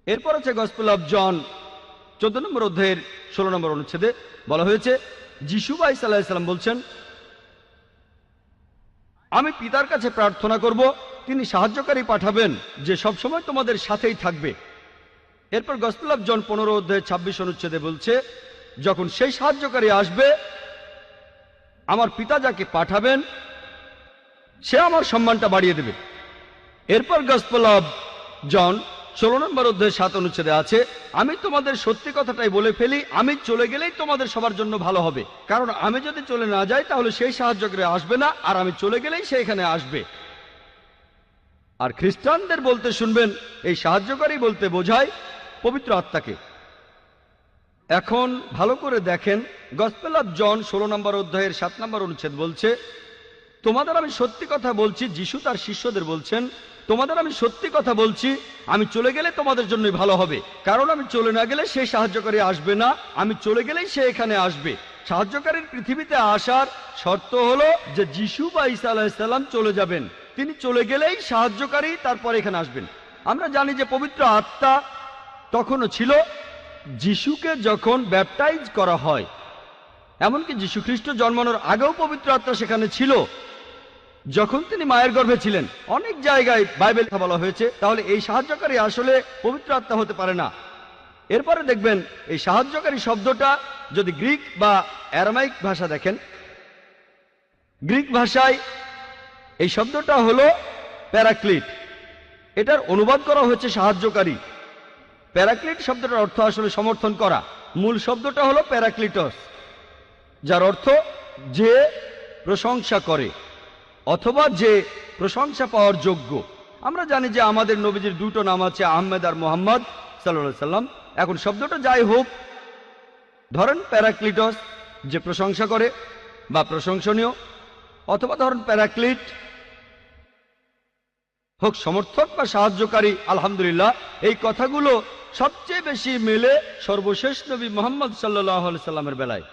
এরপর আছে gospel of John 14 নম্বর অধ্যায়ের 16 নম্বর অনুচ্ছেদে বলা হয়েছে, যিশু ঈসা আলাইহিস সালাম বলছেন, আমি পিতার কাছে প্রার্থনা করব, তিনি সাহায্যকারী পাঠাবেন যে সবসময় তোমাদের সাথেই থাকবে। এরপর গসপেল অফ জন 15 অধ্যায় 26 অনুচ্ছেদে বলছে, যখন সেই সাহায্যকারী আসবে, আমার পিতা যাকে পাঠাবেন সে আমার সম্মানটা বাড়িয়ে দেবে। এরপর গসপেল অফ জন 16 নম্বর অধ্যায় 7 অনুচ্ছেদে আছে, আমি তোমাদের সত্যি কথাটাই বলে ফেলি, আমি চলে গেলেই তোমাদের সবার জন্য ভালো হবে, কারণ আমি যদি চলে না যাই তাহলে সেই সাহায্যকারী আসবে না, আর আমি চলে গেলেই সে এখানে আসবে। আর খ্রিস্টানদের বলতে শুনবেন, এই সাহায্যকারী বলতে বোঝায় পবিত্র আত্মাকে। এখন ভালো করে দেখেন, গসপেল অফ জন 16 নম্বর অধ্যায়ের 7 নম্বর অনুচ্ছেদ বলছে, তোমাদের আমি সত্যি কথা বলছি, যিশু তার শিষ্যদের বলছেন, তোমাদের আমি সত্যি কথা বলছি, আমি চলে গেলে তোমাদের জন্যই ভালো হবে, কারণ আমি চলে না গেলে সেই সাহায্যকারী আসবে না, আমি চলে গেলেই সে এখানে আসবে। সাহায্যকারীর পৃথিবীতে আসার শর্ত হলো যে যিশু বা ঈসা আলাইহিস সালাম চলে যাবেন, তিনি চলে গেলেই সাহায্যকারী তারপর এখানে আসবেন। আমরা জানি যে পবিত্র আত্মা তখনও ছিল যিশুকে যখন ব্যাপটাইজ করা হয়, এমনকি যীশু খ্রিস্ট জন্মানোর আগেও পবিত্র আত্মা সেখানে ছিল যখন তিনি মায়ের গর্ভে ছিলেন। অনেক জায়গায় বাইবেল কথা বলা হয়েছে, তাহলে এই সাহায্যকারী আসলে পবিত্র আত্মা হতে পারে না। এরপরে দেখবেন এই সাহায্যকারী শব্দটা যদি গ্রিক বা অ্যারামাইক ভাষা দেখেন, গ্রিক ভাষায় এই শব্দটা হলো প্যারাক্লিট, এটার অনুবাদ করা হয়েছে সাহায্যকারী। প্যারাক্লিট শব্দটার অর্থ আসলে সমর্থন করা। মূল শব্দটা হলো প্যারাক্লিটস, যার অর্থ যে প্রশংসা করে অথবা যে প্রশংসা পাওয়ার যোগ্য। আমরা জানি যে আমাদের নবীজির দুটো নাম আছে, আহমেদ আর মোহাম্মদ সাল্লাল্লাহু আলাইহি সাল্লাম। এখন শব্দটা যাই হোক, ধরেন প্যারাক্লিটস যে প্রশংসা করে বা প্রশংসনীয়, অথবা ধরেন প্যারাক্লিট হোক সমর্থক বা সাহায্যকারী। আলহামদুলিল্লাহ, এই কথাগুলো সবচেয়ে বেশি মেলে সর্বশেষ নবী মুহাম্মদ সাল্লাল্লাহু আলাইহি সাল্লামের বেলায়।